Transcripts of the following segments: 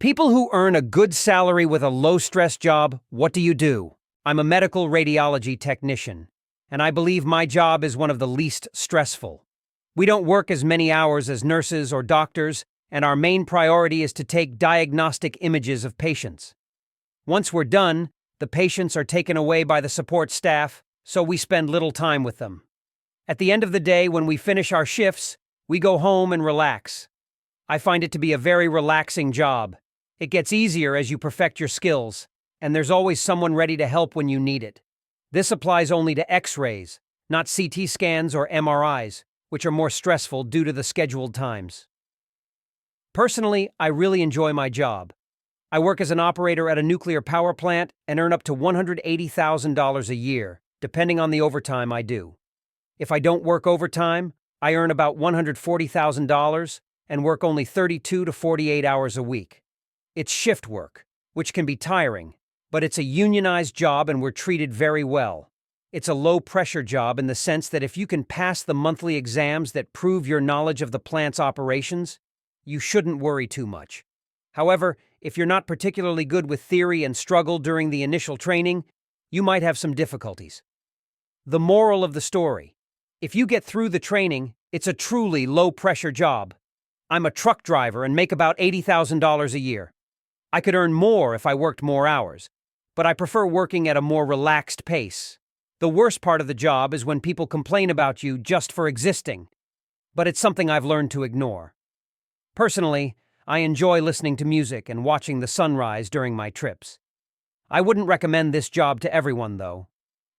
People who earn a good salary with a low-stress job, what do? I'm a medical radiology technician, and I believe my job is one of the least stressful. We don't work as many hours as nurses or doctors, and our main priority is to take diagnostic images of patients. Once we're done, the patients are taken away by the support staff, so we spend little time with them. At the end of the day, when we finish our shifts, we go home and relax. I find it to be a very relaxing job. It gets easier as you perfect your skills, and there's always someone ready to help when you need it. This applies only to X-rays, not CT scans or MRIs, which are more stressful due to the scheduled times. Personally, I really enjoy my job. I work as an operator at a nuclear power plant and earn up to $180,000 a year, depending on the overtime I do. If I don't work overtime, I earn about $140,000 and work only 32 to 48 hours a week. It's shift work, which can be tiring, but it's a unionized job and we're treated very well. It's a low-pressure job in the sense that if you can pass the monthly exams that prove your knowledge of the plant's operations, you shouldn't worry too much. However, if you're not particularly good with theory and struggle during the initial training, you might have some difficulties. The moral of the story: if you get through the training, it's a truly low-pressure job. I'm a truck driver and make about $80,000 a year. I could earn more if I worked more hours, but I prefer working at a more relaxed pace. The worst part of the job is when people complain about you just for existing, but it's something I've learned to ignore. Personally, I enjoy listening to music and watching the sunrise during my trips. I wouldn't recommend this job to everyone, though.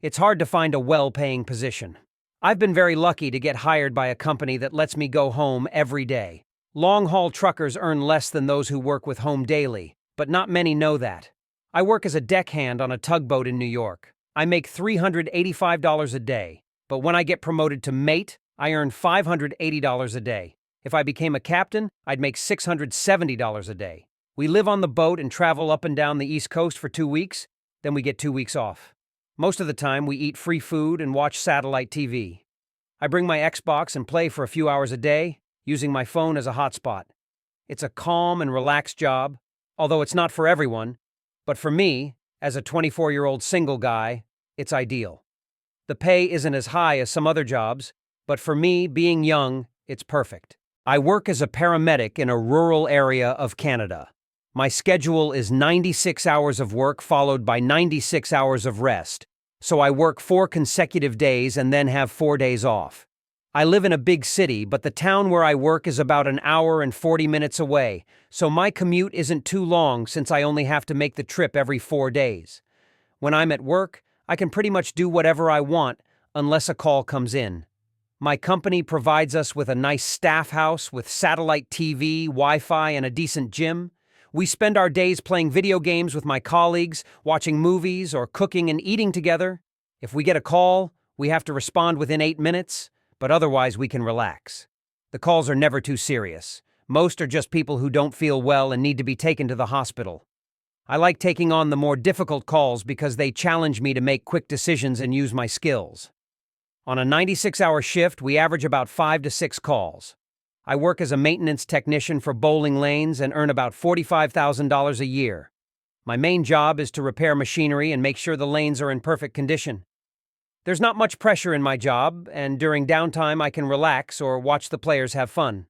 It's hard to find a well-paying position. I've been very lucky to get hired by a company that lets me go home every day. Long-haul truckers earn less than those who work with Home Daily, but not many know that. I work as a deckhand on a tugboat in New York. I make $385 a day, but when I get promoted to mate, I earn $580 a day. If I became a captain, I'd make $670 a day. We live on the boat and travel up and down the East Coast for 2 weeks, then we get 2 weeks off. Most of the time, we eat free food and watch satellite TV. I bring my Xbox and play for a few hours a day, using my phone as a hotspot. It's a calm and relaxed job, although it's not for everyone, but for me, as a 24-year-old single guy, it's ideal. The pay isn't as high as some other jobs, but for me, being young, it's perfect. I work as a paramedic in a rural area of Canada. My schedule is 96 hours of work followed by 96 hours of rest, so I work 4 consecutive days and then have 4 days off. I live in a big city, but the town where I work is about an hour and 40 minutes away, so my commute isn't too long since I only have to make the trip every 4 days. When I'm at work, I can pretty much do whatever I want unless a call comes in. My company provides us with a nice staff house with satellite TV, Wi-Fi, and a decent gym. We spend our days playing video games with my colleagues, watching movies, or cooking and eating together. If we get a call, we have to respond within 8 minutes, but otherwise we can relax. The calls are never too serious. Most are just people who don't feel well and need to be taken to the hospital. I like taking on the more difficult calls because they challenge me to make quick decisions and use my skills. On a 96-hour shift, we average about 5 to 6 calls. I work as a maintenance technician for bowling lanes and earn about $45,000 a year. My main job is to repair machinery and make sure the lanes are in perfect condition. There's not much pressure in my job, and during downtime I can relax or watch the players have fun.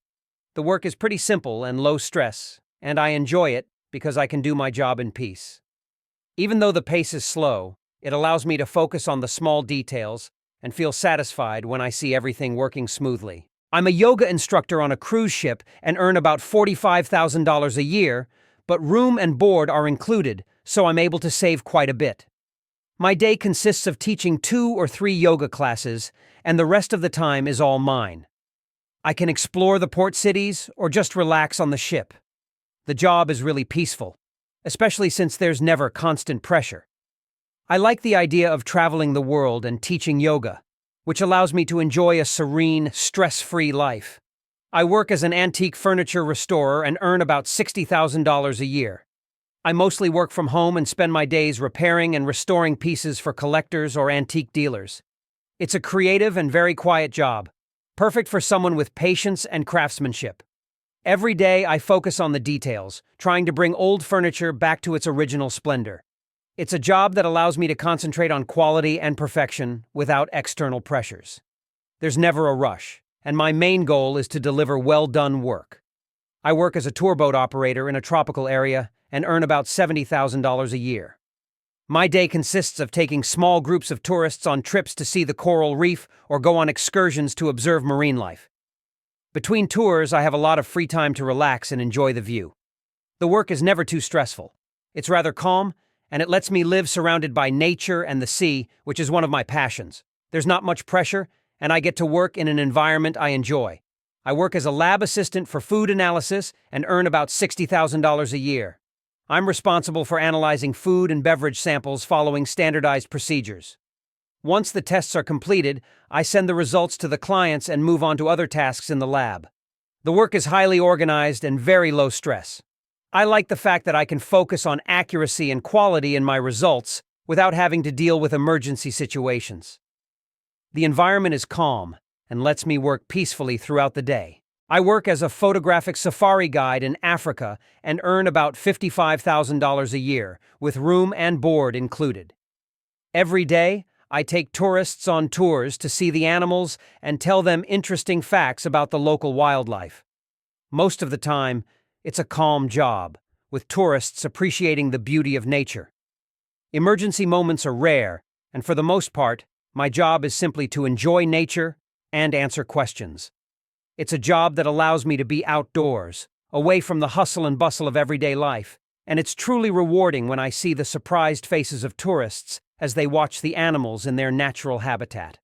The work is pretty simple and low stress, and I enjoy it because I can do my job in peace. Even though the pace is slow, it allows me to focus on the small details and feel satisfied when I see everything working smoothly. I'm a yoga instructor on a cruise ship and earn about $45,000 a year, but room and board are included, so I'm able to save quite a bit. My day consists of teaching 2 or 3 yoga classes, and the rest of the time is all mine. I can explore the port cities or just relax on the ship. The job is really peaceful, especially since there's never constant pressure. I like the idea of traveling the world and teaching yoga, which allows me to enjoy a serene, stress-free life. I work as an antique furniture restorer and earn about $60,000 a year. I mostly work from home and spend my days repairing and restoring pieces for collectors or antique dealers. It's a creative and very quiet job, perfect for someone with patience and craftsmanship. Every day, I focus on the details, trying to bring old furniture back to its original splendor. It's a job that allows me to concentrate on quality and perfection without external pressures. There's never a rush, and my main goal is to deliver well-done work. I work as a tour boat operator in a tropical area and earn about $70,000 a year. My day consists of taking small groups of tourists on trips to see the coral reef or go on excursions to observe marine life. Between tours, I have a lot of free time to relax and enjoy the view. The work is never too stressful. It's rather calm, and it lets me live surrounded by nature and the sea, which is one of my passions. There's not much pressure, and I get to work in an environment I enjoy. I work as a lab assistant for food analysis and earn about $60,000 a year. I'm responsible for analyzing food and beverage samples following standardized procedures. Once the tests are completed, I send the results to the clients and move on to other tasks in the lab. The work is highly organized and very low stress. I like the fact that I can focus on accuracy and quality in my results without having to deal with emergency situations. The environment is calm and lets me work peacefully throughout the day. I work as a photographic safari guide in Africa and earn about $55,000 a year, with room and board included. Every day, I take tourists on tours to see the animals and tell them interesting facts about the local wildlife. Most of the time, it's a calm job, with tourists appreciating the beauty of nature. Emergency moments are rare, and for the most part, my job is simply to enjoy nature and answer questions. It's a job that allows me to be outdoors, away from the hustle and bustle of everyday life, and it's truly rewarding when I see the surprised faces of tourists as they watch the animals in their natural habitat.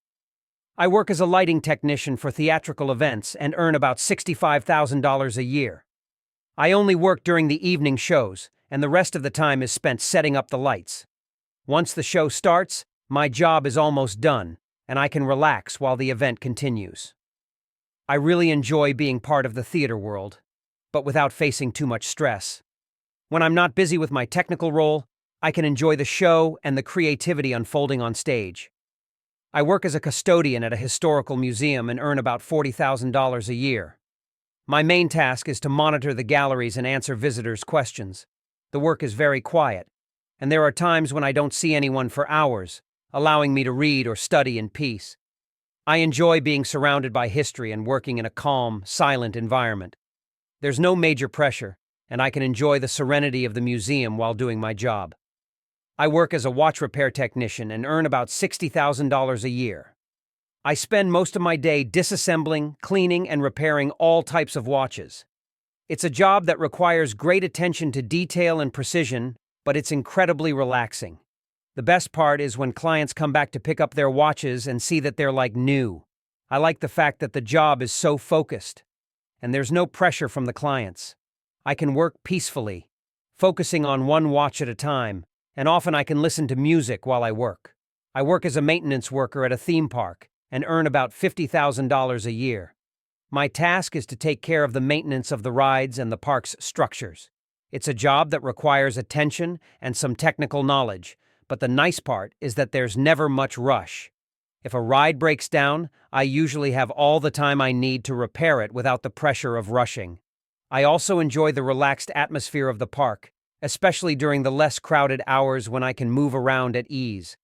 I work as a lighting technician for theatrical events and earn about $65,000 a year. I only work during the evening shows, and the rest of the time is spent setting up the lights. Once the show starts, my job is almost done, and I can relax while the event continues. I really enjoy being part of the theater world, but without facing too much stress. When I'm not busy with my technical role, I can enjoy the show and the creativity unfolding on stage. I work as a custodian at a historical museum and earn about $40,000 a year. My main task is to monitor the galleries and answer visitors' questions. The work is very quiet, and there are times when I don't see anyone for hours, allowing me to read or study in peace. I enjoy being surrounded by history and working in a calm, silent environment. There's no major pressure, and I can enjoy the serenity of the museum while doing my job. I work as a watch repair technician and earn about $60,000 a year. I spend most of my day disassembling, cleaning, and repairing all types of watches. It's a job that requires great attention to detail and precision, but it's incredibly relaxing. The best part is when clients come back to pick up their watches and see that they're like new. I like the fact that the job is so focused, and there's no pressure from the clients. I can work peacefully, focusing on one watch at a time, and often I can listen to music while I work. I work as a maintenance worker at a theme park and earn about $50,000 a year. My task is to take care of the maintenance of the rides and the park's structures. It's a job that requires attention and some technical knowledge, but the nice part is that there's never much rush. If a ride breaks down, I usually have all the time I need to repair it without the pressure of rushing. I also enjoy the relaxed atmosphere of the park, especially during the less crowded hours when I can move around at ease.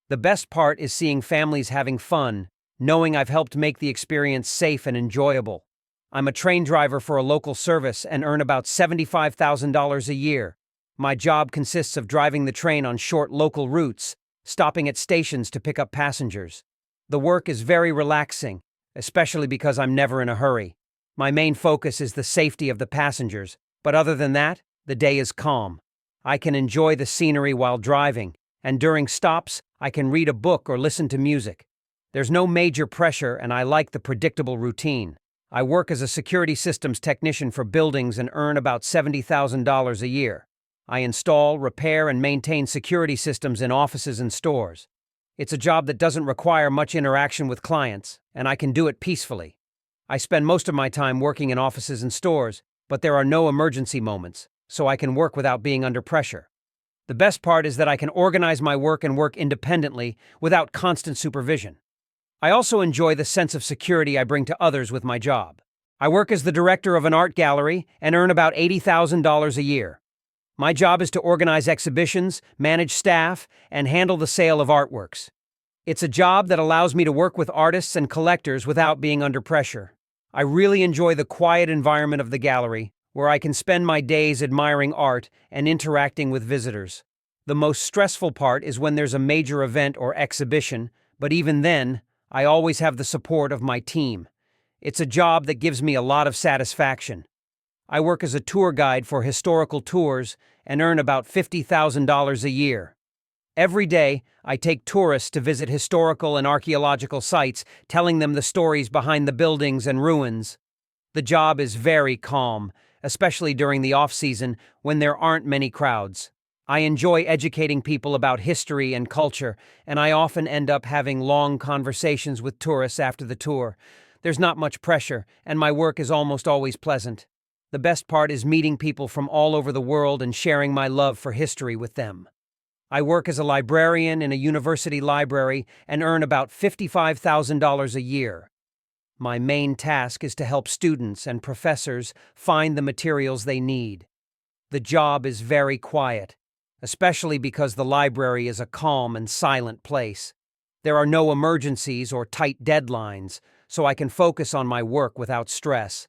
The best part is seeing families having fun, knowing I've helped make the experience safe and enjoyable. I'm a train driver for a local service and earn about $75,000 a year. My job consists of driving the train on short local routes, stopping at stations to pick up passengers. The work is very relaxing, especially because I'm never in a hurry. My main focus is the safety of the passengers, but other than that, the day is calm. I can enjoy the scenery while driving, and during stops, I can read a book or listen to music. There's no major pressure, and I like the predictable routine. I work as a security systems technician for buildings and earn about $70,000 a year. I install, repair, and maintain security systems in offices and stores. It's a job that doesn't require much interaction with clients, and I can do it peacefully. I spend most of my time working in offices and stores, but there are no emergency moments, so I can work without being under pressure. The best part is that I can organize my work and work independently without constant supervision. I also enjoy the sense of security I bring to others with my job. I work as the director of an art gallery and earn about $80,000 a year. My job is to organize exhibitions, manage staff, and handle the sale of artworks. It's a job that allows me to work with artists and collectors without being under pressure. I really enjoy the quiet environment of the gallery, where I can spend my days admiring art and interacting with visitors. The most stressful part is when there's a major event or exhibition, but even then, I always have the support of my team. It's a job that gives me a lot of satisfaction. I work as a tour guide for historical tours and earn about $50,000 a year. Every day, I take tourists to visit historical and archaeological sites, telling them the stories behind the buildings and ruins. The job is very calm, especially during the off-season when there aren't many crowds. I enjoy educating people about history and culture, and I often end up having long conversations with tourists after the tour. There's not much pressure, and my work is almost always pleasant. The best part is meeting people from all over the world and sharing my love for history with them. I work as a librarian in a university library and earn about $55,000 a year. My main task is to help students and professors find the materials they need. The job is very quiet, especially because the library is a calm and silent place. There are no emergencies or tight deadlines, so I can focus on my work without stress.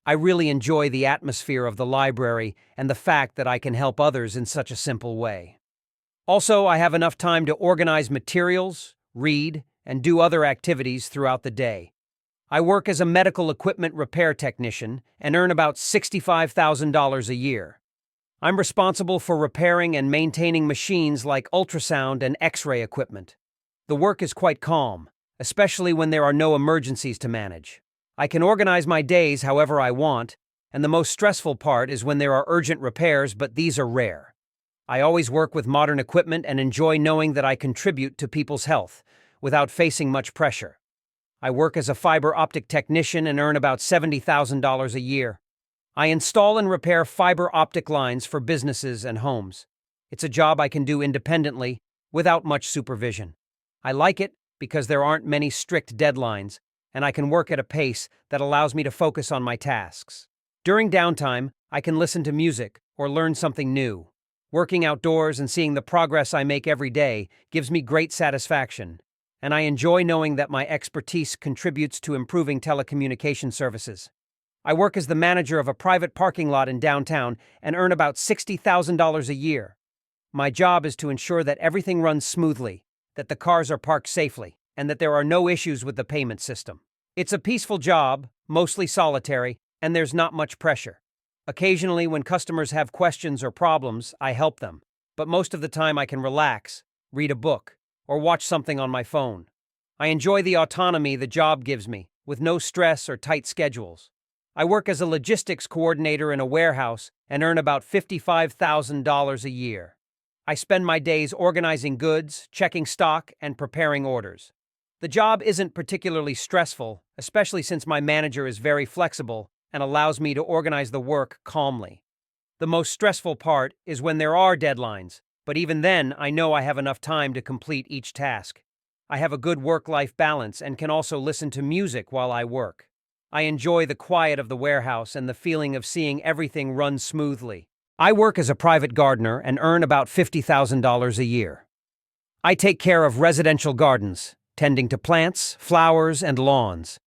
I really enjoy the atmosphere of the library and the fact that I can help others in such a simple way. Also, I have enough time to organize materials, read, and do other activities throughout the day. I work as a medical equipment repair technician and earn about $65,000 a year. I'm responsible for repairing and maintaining machines like ultrasound and X-ray equipment. The work is quite calm, especially when there are no emergencies to manage. I can organize my days however I want, and the most stressful part is when there are urgent repairs, but these are rare. I always work with modern equipment and enjoy knowing that I contribute to people's health without facing much pressure. I work as a fiber optic technician and earn about $70,000 a year. I install and repair fiber optic lines for businesses and homes. It's a job I can do independently, without much supervision. I like it because there aren't many strict deadlines, and I can work at a pace that allows me to focus on my tasks. During downtime, I can listen to music or learn something new. Working outdoors and seeing the progress I make every day gives me great satisfaction, and I enjoy knowing that my expertise contributes to improving telecommunication services. I work as the manager of a private parking lot in downtown and earn about $60,000 a year. My job is to ensure that everything runs smoothly, that the cars are parked safely, and that there are no issues with the payment system. It's a peaceful job, mostly solitary, and there's not much pressure. Occasionally, when customers have questions or problems, I help them, but most of the time I can relax, read a book, or watch something on my phone. I enjoy the autonomy the job gives me, with no stress or tight schedules. I work as a logistics coordinator in a warehouse and earn about $55,000 a year. I spend my days organizing goods, checking stock, and preparing orders. The job isn't particularly stressful, especially since my manager is very flexible and allows me to organize the work calmly. The most stressful part is when there are deadlines, but even then, I know I have enough time to complete each task. I have a good work-life balance and can also listen to music while I work. I enjoy the quiet of the warehouse and the feeling of seeing everything run smoothly. I work as a private gardener and earn about $50,000 a year. I take care of residential gardens, tending to plants, flowers, and lawns.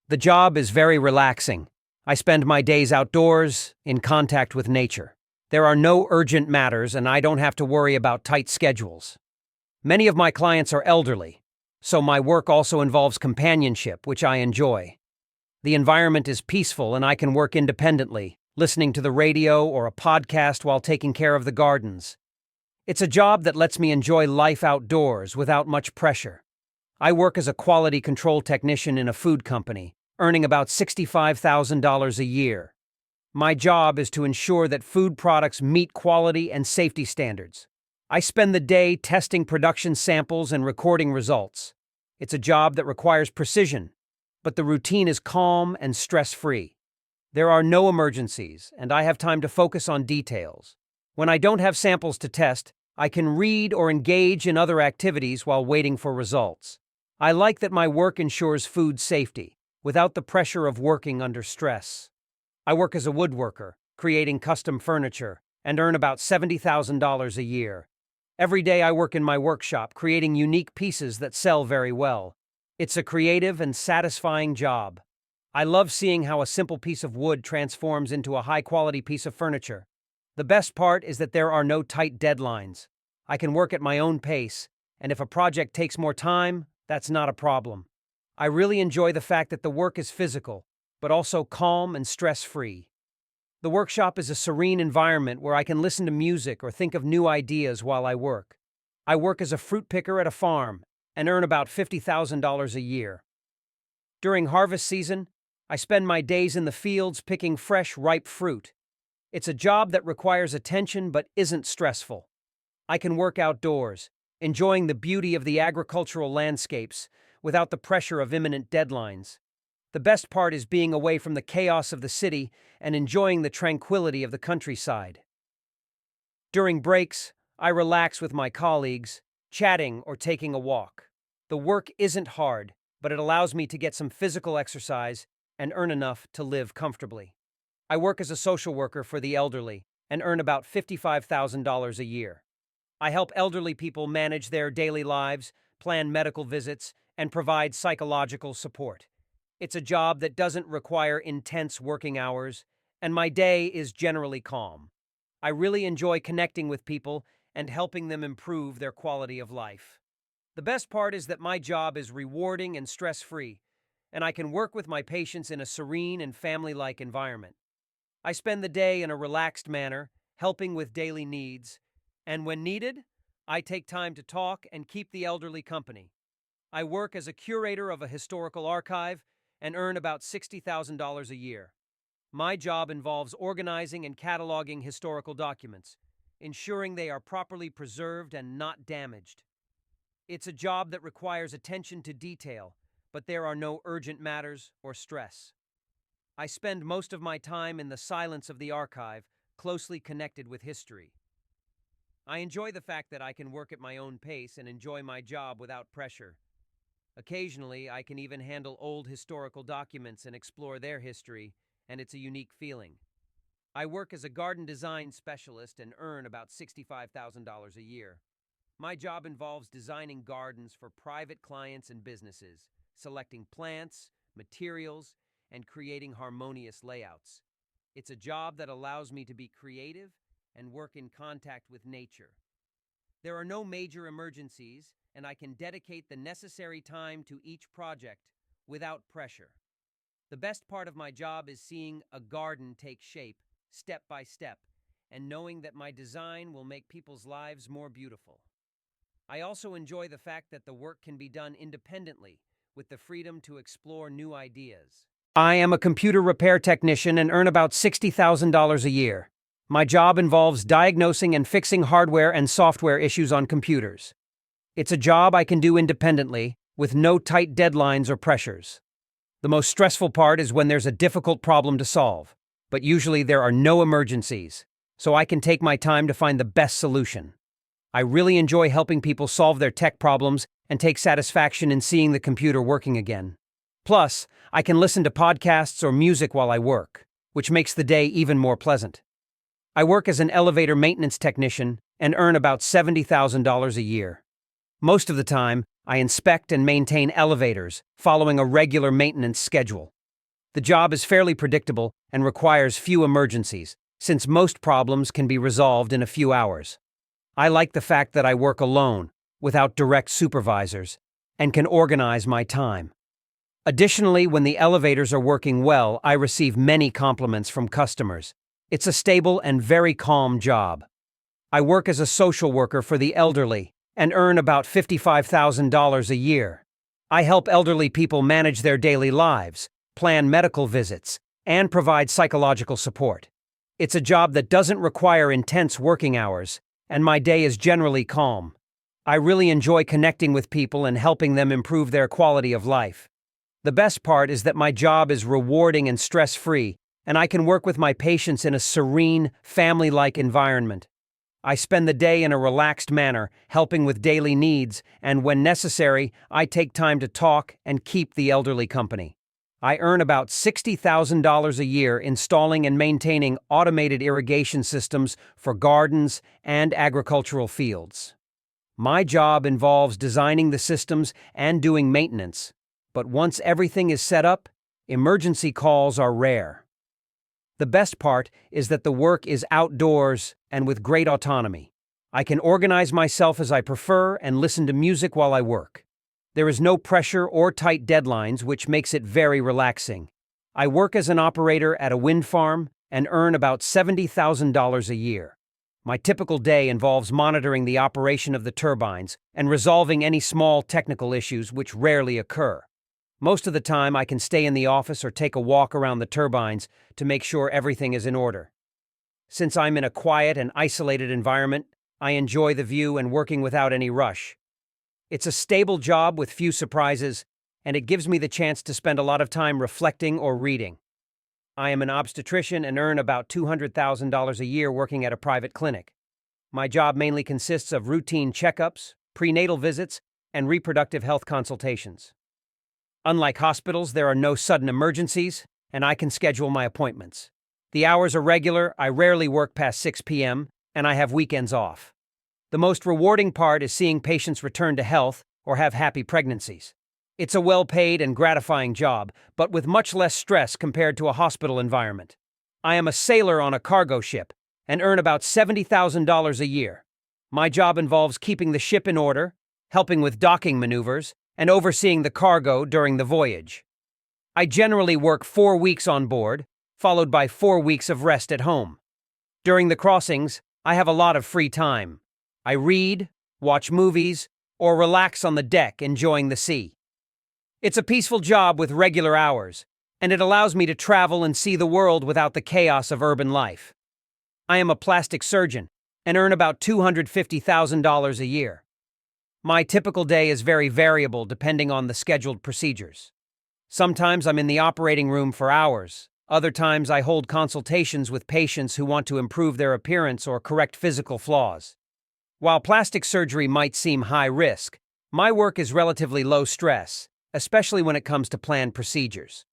The job is very relaxing. I spend my days outdoors, in contact with nature. There are no urgent matters, and I don't have to worry about tight schedules. Many of my clients are elderly, so my work also involves companionship, which I enjoy. The environment is peaceful, and I can work independently, listening to the radio or a podcast while taking care of the gardens. It's a job that lets me enjoy life outdoors without much pressure. I work as a quality control technician in a food company, earning about $65,000 a year. My job is to ensure that food products meet quality and safety standards. I spend the day testing production samples and recording results. It's a job that requires precision, but the routine is calm and stress-free. There are no emergencies, and I have time to focus on details. When I don't have samples to test, I can read or engage in other activities while waiting for results. I like that my work ensures food safety, without the pressure of working under stress. I work as a woodworker, creating custom furniture, and earn about $70,000 a year. Every day I work in my workshop, creating unique pieces that sell very well. It's a creative and satisfying job. I love seeing how a simple piece of wood transforms into a high-quality piece of furniture. The best part is that there are no tight deadlines. I can work at my own pace, and if a project takes more time, that's not a problem. I really enjoy the fact that the work is physical, but also calm and stress-free. The workshop is a serene environment where I can listen to music or think of new ideas while I work. I work as a fruit picker at a farm and earn about $50,000 a year. During harvest season, I spend my days in the fields picking fresh, ripe fruit. It's a job that requires attention but isn't stressful. I can work outdoors, enjoying the beauty of the agricultural landscapes without the pressure of imminent deadlines. The best part is being away from the chaos of the city and enjoying the tranquility of the countryside. During breaks, I relax with my colleagues, chatting or taking a walk. The work isn't hard, but it allows me to get some physical exercise and earn enough to live comfortably. I work as a social worker for the elderly and earn about $55,000 a year. I help elderly people manage their daily lives, plan medical visits, and provide psychological support. It's a job that doesn't require intense working hours, and my day is generally calm. I really enjoy connecting with people and helping them improve their quality of life. The best part is that my job is rewarding and stress-free, and I can work with my patients in a serene and family-like environment. I spend the day in a relaxed manner, helping with daily needs, and when needed, I take time to talk and keep the elderly company. I work as a curator of a historical archive and earn about $60,000 a year. My job involves organizing and cataloging historical documents, ensuring they are properly preserved and not damaged. It's a job that requires attention to detail, but there are no urgent matters or stress. I spend most of my time in the silence of the archive, closely connected with history. I enjoy the fact that I can work at my own pace and enjoy my job without pressure. Occasionally, I can even handle old historical documents and explore their history, and it's a unique feeling. I work as a garden design specialist and earn about $65,000 a year. My job involves designing gardens for private clients and businesses, selecting plants, materials, and creating harmonious layouts. It's a job that allows me to be creative and work in contact with nature. There are no major emergencies, and I can dedicate the necessary time to each project without pressure. The best part of my job is seeing a garden take shape, step by step, and knowing that my design will make people's lives more beautiful. I also enjoy the fact that the work can be done independently, with the freedom to explore new ideas. I am a computer repair technician and earn about $60,000 a year. My job involves diagnosing and fixing hardware and software issues on computers. It's a job I can do independently, with no tight deadlines or pressures. The most stressful part is when there's a difficult problem to solve, but usually there are no emergencies, so I can take my time to find the best solution. I really enjoy helping people solve their tech problems and take satisfaction in seeing the computer working again. Plus, I can listen to podcasts or music while I work, which makes the day even more pleasant. I work as an elevator maintenance technician and earn about $70,000 a year. Most of the time, I inspect and maintain elevators, following a regular maintenance schedule. The job is fairly predictable and requires few emergencies, since most problems can be resolved in a few hours. I like the fact that I work alone, without direct supervisors, and can organize my time. Additionally, when the elevators are working well, I receive many compliments from customers. It's a stable and very calm job. I work as a social worker for the elderly and earn about $55,000 a year. I help elderly people manage their daily lives, plan medical visits, and provide psychological support. It's a job that doesn't require intense working hours, and my day is generally calm. I really enjoy connecting with people and helping them improve their quality of life. The best part is that my job is rewarding and stress-free, and I can work with my patients in a serene, family-like environment. I spend the day in a relaxed manner, helping with daily needs, and when necessary, I take time to talk and keep the elderly company. I earn about $60,000 a year installing and maintaining automated irrigation systems for gardens and agricultural fields. My job involves designing the systems and doing maintenance, but once everything is set up, emergency calls are rare. The best part is that the work is outdoors and with great autonomy. I can organize myself as I prefer and listen to music while I work. There is no pressure or tight deadlines, which makes it very relaxing. I work as an operator at a wind farm and earn about $70,000 a year. My typical day involves monitoring the operation of the turbines and resolving any small technical issues which rarely occur. Most of the time, I can stay in the office or take a walk around the turbines to make sure everything is in order. Since I'm in a quiet and isolated environment, I enjoy the view and working without any rush. It's a stable job with few surprises, and it gives me the chance to spend a lot of time reflecting or reading. I am an obstetrician and earn about $200,000 a year working at a private clinic. My job mainly consists of routine checkups, prenatal visits, and reproductive health consultations. Unlike hospitals, there are no sudden emergencies, and I can schedule my appointments. The hours are regular, I rarely work past 6 p.m., and I have weekends off. The most rewarding part is seeing patients return to health or have happy pregnancies. It's a well-paid and gratifying job, but with much less stress compared to a hospital environment. I am a sailor on a cargo ship and earn about $70,000 a year. My job involves keeping the ship in order, helping with docking maneuvers, and overseeing the cargo during the voyage. I generally work 4 weeks on board, followed by 4 weeks of rest at home. During the crossings, I have a lot of free time. I read, watch movies, or relax on the deck enjoying the sea. It's a peaceful job with regular hours, and it allows me to travel and see the world without the chaos of urban life. I am a plastic surgeon and earn about $250,000 a year. My typical day is very variable depending on the scheduled procedures. Sometimes I'm in the operating room for hours. Other times I hold consultations with patients who want to improve their appearance or correct physical flaws. While plastic surgery might seem high risk, my work is relatively low stress, especially when it comes to planned procedures.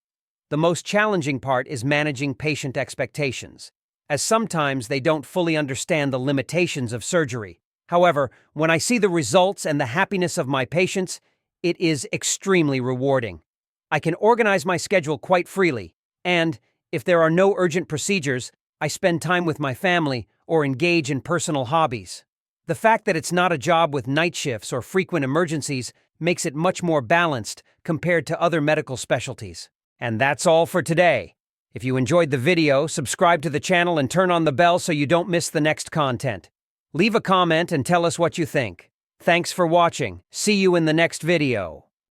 The most challenging part is managing patient expectations, as sometimes they don't fully understand the limitations of surgery. However, when I see the results and the happiness of my patients, it is extremely rewarding. I can organize my schedule quite freely, and, if there are no urgent procedures, I spend time with my family or engage in personal hobbies. The fact that it's not a job with night shifts or frequent emergencies makes it much more balanced compared to other medical specialties. And that's all for today. If you enjoyed the video, subscribe to the channel and turn on the bell so you don't miss the next content. Leave a comment and tell us what you think. Thanks for watching. See you in the next video.